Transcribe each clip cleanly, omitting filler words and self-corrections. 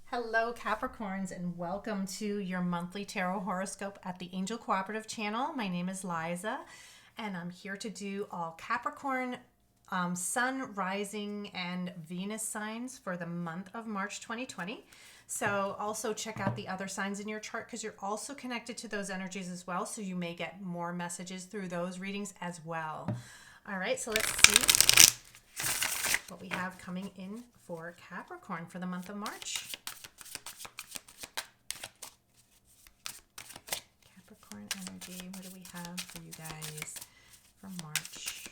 Hello, Capricorns, and welcome to your monthly tarot horoscope at the Angel Cooperative channel. My name is Liza, and I'm here to do all Capricorn, Sun, Rising, and Venus signs for the month of March 2020. So also check out the other signs in your chart because you're also connected to those energies as well. So you may get more messages through those readings as well. All right, so let's see what we have coming in for Capricorn for the month of March. Capricorn energy, what do we have for you guys for March?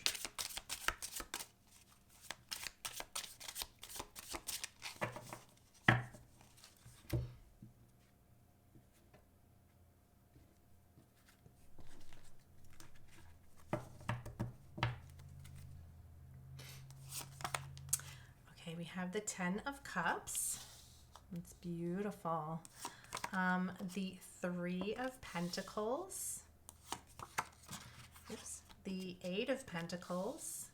Okay, we have the Ten of Cups. It's beautiful. The Three of Pentacles. Oops. The Eight of Pentacles.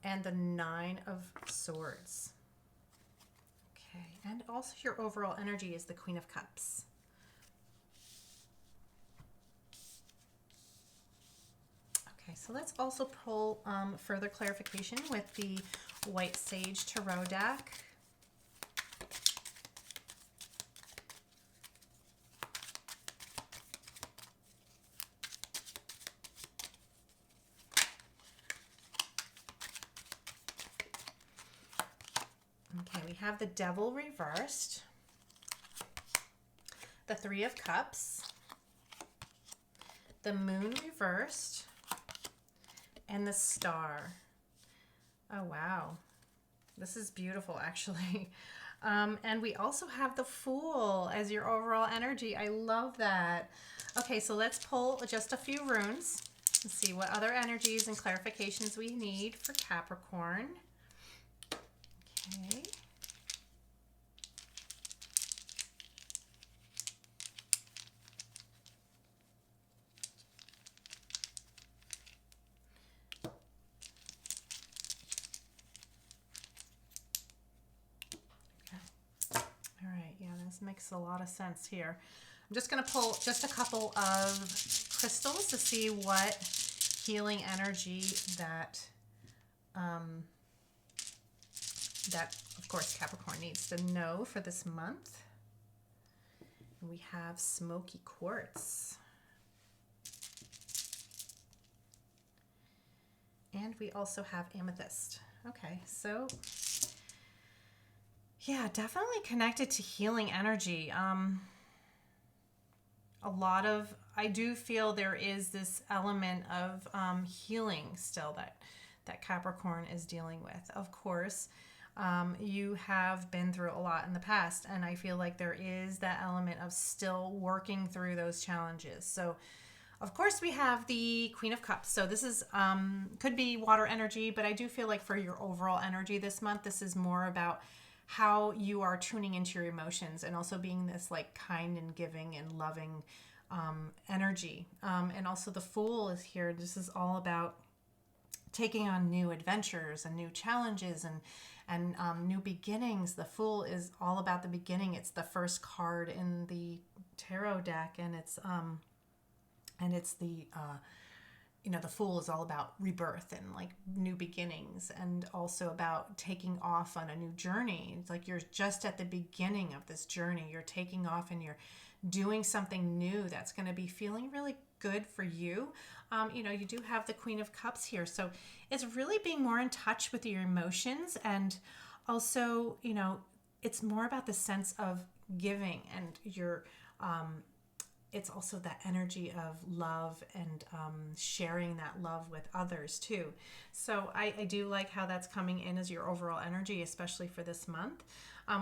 And the Nine of Swords. Okay, and also your overall energy is the Queen of Cups. Okay, so let's also pull further clarification with the White Sage Tarot deck. Okay, we have the Devil reversed, the Three of Cups, the Moon reversed, and the Star. Oh, wow. This is beautiful, actually. And we also have the Fool as your overall energy. I love that. Okay, so let's pull just a few runes and see what other energies and clarifications we need for Capricorn. Okay. All right, yeah, this makes a lot of sense here. I'm just going to pull just a couple of crystals to see what healing energy that of course Capricorn needs to know for this month. And we have smoky quartz. And we also have amethyst. Okay, so yeah, definitely connected to healing energy. I do feel there is this element of healing still that Capricorn is dealing with. Of course, you have been through a lot in the past, and I feel like there is that element of still working through those challenges. So, of course, we have the Queen of Cups. So this is could be water energy, but I do feel like for your overall energy this month, this is more about how you are tuning into your emotions and also being this like kind and giving and loving energy. And also the Fool is here. This is all about taking on new adventures and new challenges and new beginnings. The Fool is all about the beginning. It's the first card in the tarot deck, and it's the the Fool is all about rebirth and like new beginnings, and also about taking off on a new journey. It's like you're just at the beginning of this journey. You're taking off and you're doing something new that's going to be feeling really good for you. You do have the Queen of Cups here. So it's really being more in touch with your emotions, and also, it's more about the sense of giving and your it's also that energy of love and sharing that love with others too. So I do like how that's coming in as your overall energy, especially for this month.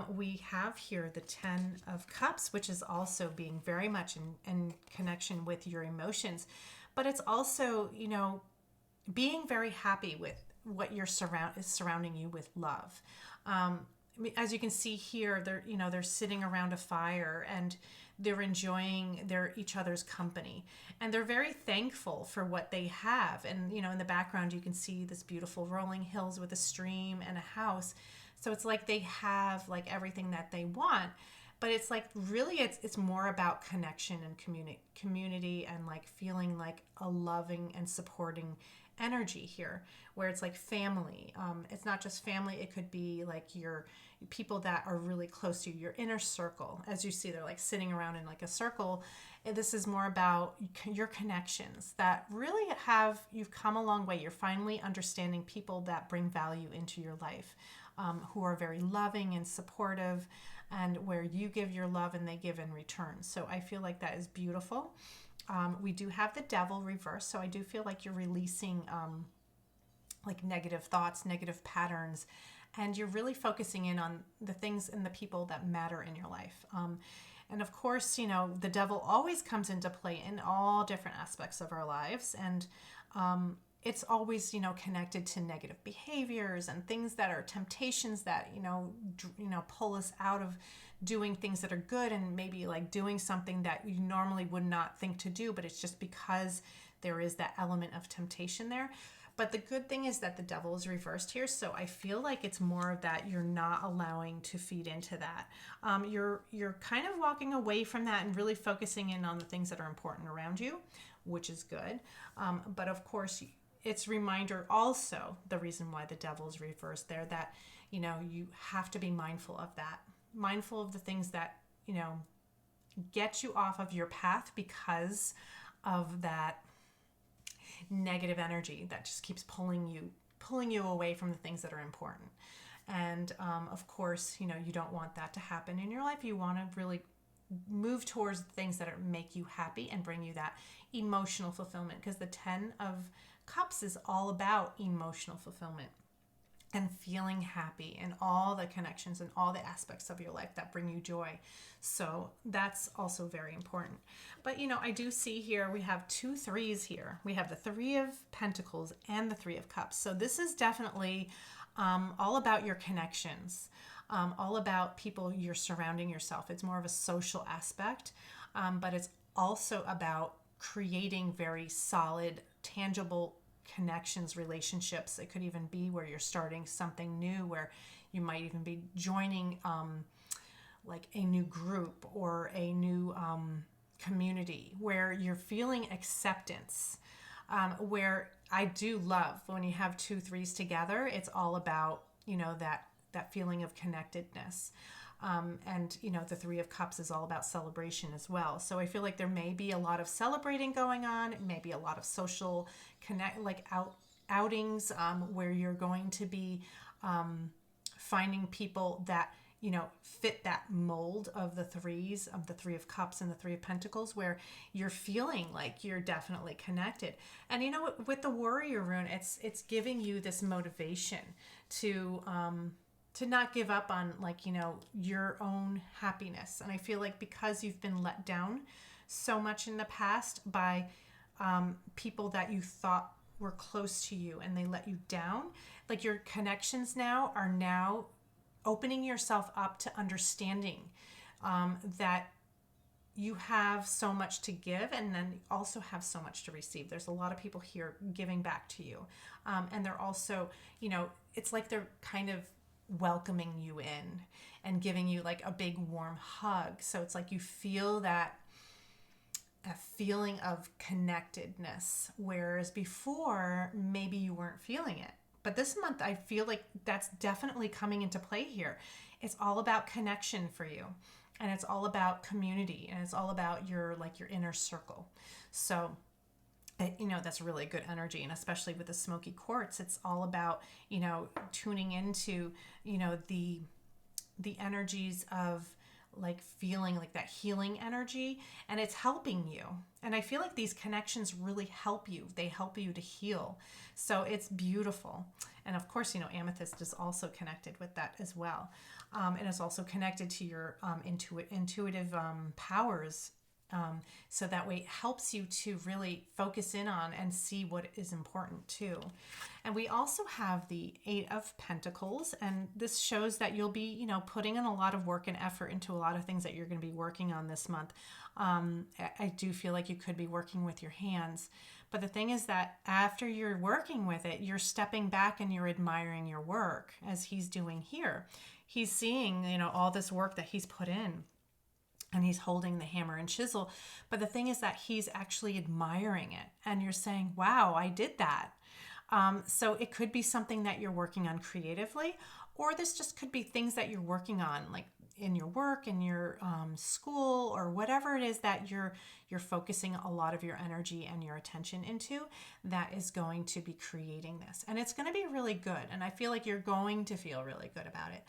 We have here the Ten of Cups, which is also being very much in connection with your emotions. But it's also, being very happy with what is surrounding you with love. As you can see here, they're sitting around a fire and they're enjoying each other's company, and they're very thankful for what they have. And in the background you can see this beautiful rolling hills with a stream and a house. So it's like they have like everything that they want, but it's like really it's more about connection and community and like feeling like a loving and supporting energy here, where it's like family. It's not just family, it could be like your people that are really close to you, your inner circle. As you see, they're like sitting around in like a circle. And this is more about your connections that really you've come a long way. You're finally understanding people that bring value into your life, who are very loving and supportive, and where you give your love and they give in return. So I feel like that is beautiful. We do have the devil reversed, so I do feel like you're releasing like negative thoughts, negative patterns, and you're really focusing in on the things and the people that matter in your life. And of course, you know, the devil always comes into play in all different aspects of our lives, and it's always, you know, connected to negative behaviors and things that are temptations that, you know, pull us out of doing things that are good, and maybe like doing something that you normally would not think to do, but it's just because there is that element of temptation there. But the good thing is that the devil is reversed here, so I feel like it's more of that you're not allowing to feed into that. You're kind of walking away from that and really focusing in on the things that are important around you, which is good. But of course, it's reminder also the reason why the devil is reversed there, that, you know, you have to be mindful of that, mindful of the things that, you know, get you off of your path because of that negative energy that just keeps pulling you away from the things that are important. And of course, you know, you don't want that to happen in your life. You want to really move towards the things that make you happy and bring you that emotional fulfillment, because the 10 of Cups is all about emotional fulfillment and feeling happy and all the connections and all the aspects of your life that bring you joy. So that's also very important. But, you know, I do see here we have 2 threes here. We have the 3 of Pentacles and the 3 of Cups. So this is definitely all about your connections, all about people you're surrounding yourself. It's more of a social aspect, but it's also about creating very solid, tangible connections, relationships. It could even be where you're starting something new, where you might even be joining like a new group or a new community where you're feeling acceptance, where I do love when you have 2 threes together. It's all about, you know, that feeling of connectedness. And, you know, the 3 of Cups is all about celebration as well. So I feel like there may be a lot of celebrating going on, maybe a lot of social outings, where you're going to be finding people that, you know, fit that mold of the 3s, of the 3 of Cups and the 3 of Pentacles, where you're feeling like you're definitely connected. And, you know, with the Warrior rune, it's giving you this motivation to not give up on, like, you know, your own happiness. And I feel like because you've been let down so much in the past by people that you thought were close to you and they let you down, like your connections now are opening yourself up to understanding that you have so much to give, and then also have so much to receive. There's a lot of people here giving back to you. And they're also, you know, it's like they're kind of welcoming you in and giving you like a big warm hug. So it's like you feel that feeling of connectedness, whereas before maybe you weren't feeling it. But this month I feel like that's definitely coming into play here. It's all about connection for you, and it's all about community, and it's all about your inner circle. So, you know, that's really good energy. And especially with the smoky quartz, it's all about, you know, tuning into, you know, the energies of like feeling like that healing energy, and it's helping you. And I feel like these connections really help you. They help you to heal. So it's beautiful. And of course, you know, amethyst is also connected with that as well. And it's also connected to your intuitive powers So that way it helps you to really focus in on and see what is important too. And we also have the Eight of Pentacles, and this shows that you'll be, putting in a lot of work and effort into a lot of things that you're going to be working on this month. I do feel like you could be working with your hands. But the thing is that after you're working with it, you're stepping back and you're admiring your work, as he's doing here. He's seeing, all this work that he's put in, and he's holding the hammer and chisel. But the thing is that he's actually admiring it, and you're saying, wow, I did that. So it could be something that you're working on creatively, or this just could be things that you're working on, like in your work, in your school, or whatever it is that you're focusing a lot of your energy and your attention into, that is going to be creating this. And it's going to be really good. And I feel like you're going to feel really good about it.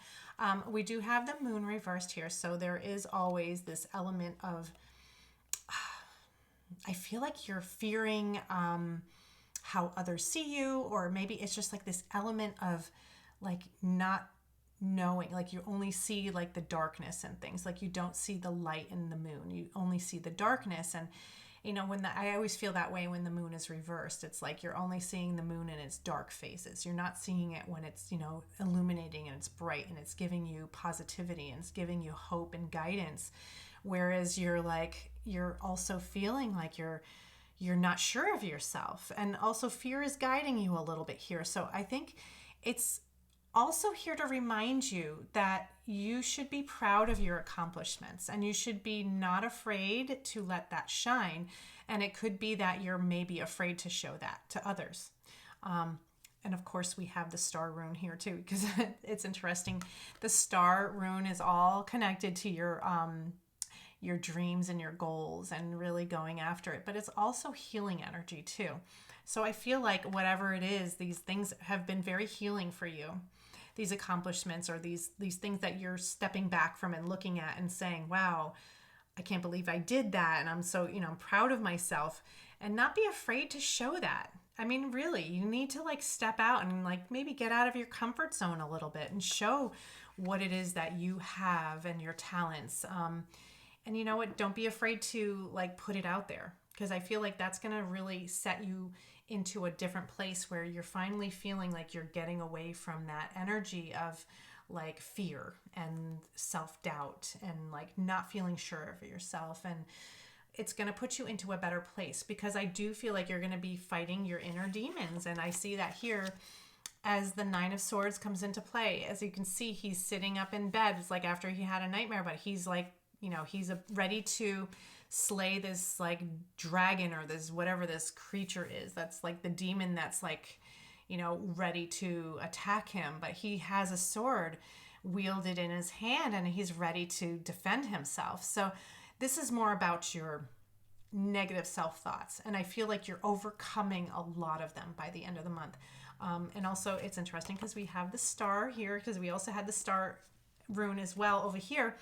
We do have the moon reversed here. So there is always this element of, I feel like you're fearing how others see you, or maybe it's just like this element of like not knowing, like you only see like the darkness and things, like you don't see the light in the moon, you only see the darkness. And I always feel that way when the moon is reversed. It's like you're only seeing the moon in its dark phases. You're not seeing it when it's illuminating and it's bright and it's giving you positivity and it's giving you hope and guidance. Whereas you're also feeling like you're not sure of yourself, and also fear is guiding you a little bit here. So I think it's also here to remind you that you should be proud of your accomplishments, and you should be not afraid to let that shine. And it could be that you're maybe afraid to show that to others. And of course we have the star rune here too, because it's interesting. The star rune is all connected to your dreams and your goals and really going after it, but it's also healing energy too. So I feel like whatever it is, these things have been very healing for you. These accomplishments, or these things that you're stepping back from and looking at and saying, wow, I can't believe I did that. And I'm so, I'm proud of myself, and not be afraid to show that. I mean, really, you need to like step out and like maybe get out of your comfort zone a little bit and show what it is that you have and your talents. And you know what? Don't be afraid to like put it out there, because I feel like that's going to really set you into a different place where you're finally feeling like you're getting away from that energy of like fear and self-doubt and like not feeling sure of yourself. And it's going to put you into a better place, because I do feel like you're going to be fighting your inner demons. And I see that here as the Nine of Swords comes into play. As you can see, he's sitting up in bed. It's like after he had a nightmare, but he's like, he's ready to slay this like dragon, or this whatever this creature is that's like the demon that's like ready to attack him. But he has a sword wielded in his hand, and he's ready to defend himself. So this is more about your negative self-thoughts, and I feel like you're overcoming a lot of them by the end of the month. And also it's interesting because we have the star here, because we also had the star rune as well over here.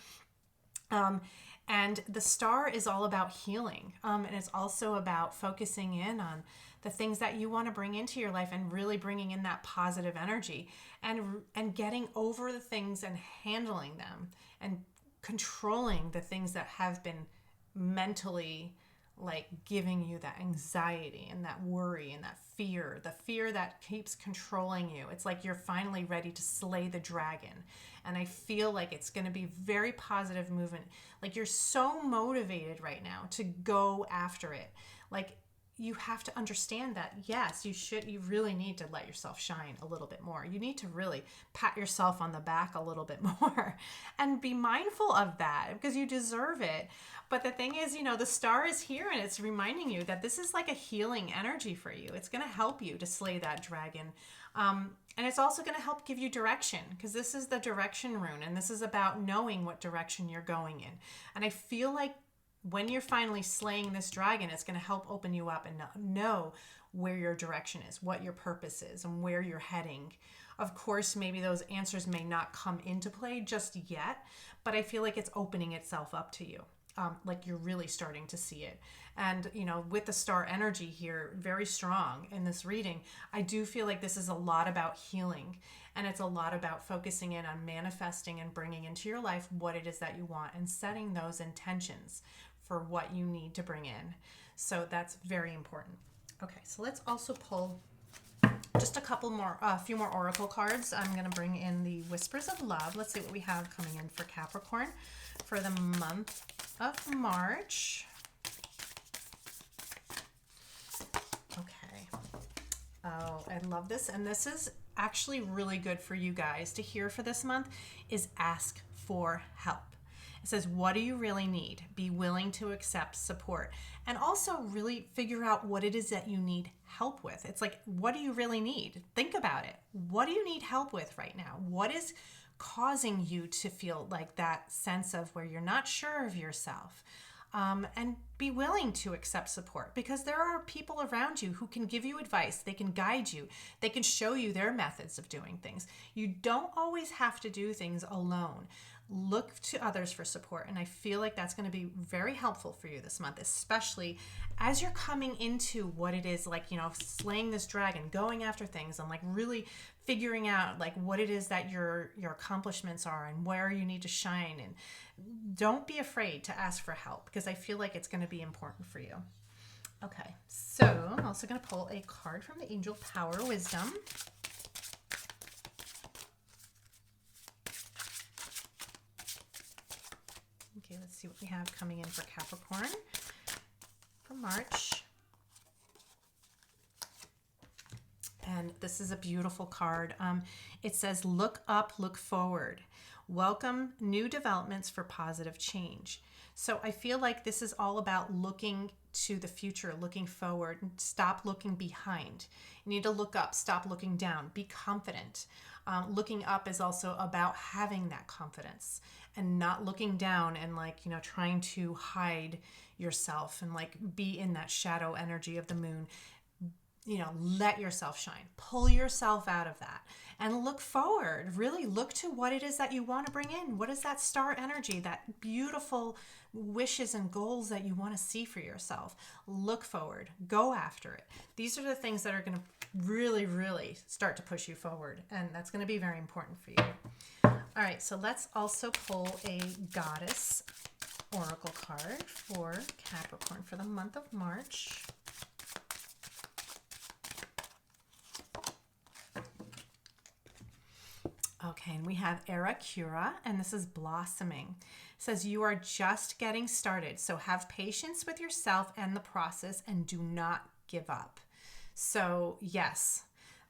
And the star is all about healing. And it's also about focusing in on the things that you want to bring into your life, and really bringing in that positive energy, and getting over the things and handling them, and controlling the things that have been mentally like giving you that anxiety and that worry and that fear, the fear that keeps controlling you. It's like you're finally ready to slay the dragon. And I feel like it's going to be very positive movement. Like you're so motivated right now to go after it. Like you have to understand that, yes, you really need to let yourself shine a little bit more. You need to really pat yourself on the back a little bit more and be mindful of that, because you deserve it. But the thing is, the star is here, and it's reminding you that this is like a healing energy for you. It's going to help you to slay that dragon. And it's also going to help give you direction, because this is the direction rune, and this is about knowing what direction you're going in. And I feel like when you're finally slaying this dragon, it's going to help open you up and know where your direction is, what your purpose is, and where you're heading. Of course, maybe those answers may not come into play just yet, but I feel like it's opening itself up to you. Like you're really starting to see it. And, with the star energy here, very strong in this reading, I do feel like this is a lot about healing, and it's a lot about focusing in on manifesting and bringing into your life what it is that you want, and setting those intentions for what you need to bring in. So that's very important. Okay, so let's also pull just a few more oracle cards. I'm going to bring in the Whispers of Love. Let's see what we have coming in for Capricorn for the month of March. Okay. Oh, I love this. And this is actually really good for you guys to hear for this month is ask for help. It says, what do you really need? Be willing to accept support. And also really figure out what it is that you need help with. It's like, what do you really need? Think about it. What do you need help with right now? What is causing you to feel like that sense of where you're not sure of yourself? And be willing to accept support, because there are people around you who can give you advice. They can guide you. They can show you their methods of doing things. You don't always have to do things alone. Look to others for support. And I feel like that's going to be very helpful for you this month, especially as you're coming into what it is like, slaying this dragon, going after things, and like really figuring out like what it is that your accomplishments are and where you need to shine. And don't be afraid to ask for help, because I feel like it's going to be important for you. Okay, so I'm also going to pull a card from the Angel Power Wisdom. Okay, let's see what we have coming in for Capricorn for March. And this is a beautiful card. It says, look up, look forward. Welcome new developments for positive change. So I feel like this is all about looking to the future, looking forward, and stop looking behind. You need to look up, stop looking down, be confident. Looking up is also about having that confidence and not looking down and trying to hide yourself and be in that shadow energy of the moon. Let yourself shine, pull yourself out of that and look forward. Really look to what it is that you want to bring in. What is that star energy, that beautiful wishes and goals that you want to see for yourself? Look forward, go after it. These are the things that are going to really, really start to push you forward. And that's going to be very important for you. All right, so let's also pull a Goddess Oracle card for Capricorn for the month of March. Okay, and we have Era Cura, and this is blossoming. It says, you are just getting started, so have patience with yourself and the process and do not give up. So yes,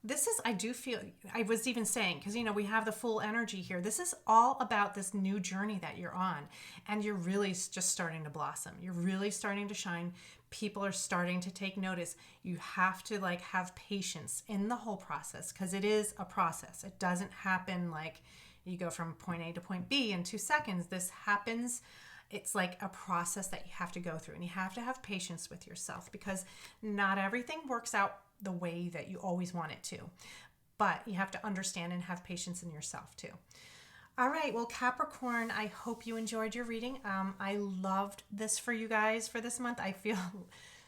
this is, I do feel, I was even saying, because, we have the full energy here. This is all about this new journey that you're on, and you're really just starting to blossom. You're really starting to shine. People are starting to take notice. You have to have patience in the whole process, because it is a process. It doesn't happen like you go from point A to point B in 2 seconds. This happens. It's like a process that you have to go through, and you have to have patience with yourself, because not everything works out the way that you always want it to. But you have to understand and have patience in yourself too. All right, well, Capricorn, I hope you enjoyed your reading. I loved this for you guys for this month. I feel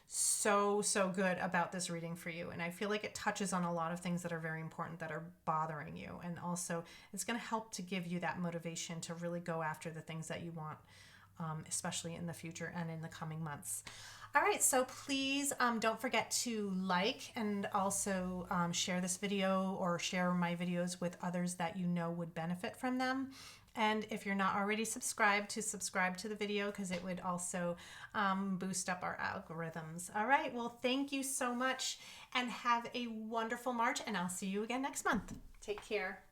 so good about this reading for you. And I feel like it touches on a lot of things that are very important that are bothering you. And also it's going to help to give you that motivation to really go after the things that you want, especially in the future and in the coming months. All right, so please don't forget to like and also share this video or share my videos with others that you know would benefit from them. And if you're not already subscribed, to subscribe to the video, because it would also boost up our algorithms. All right, well, thank you so much and have a wonderful March, and I'll see you again next month. Take care.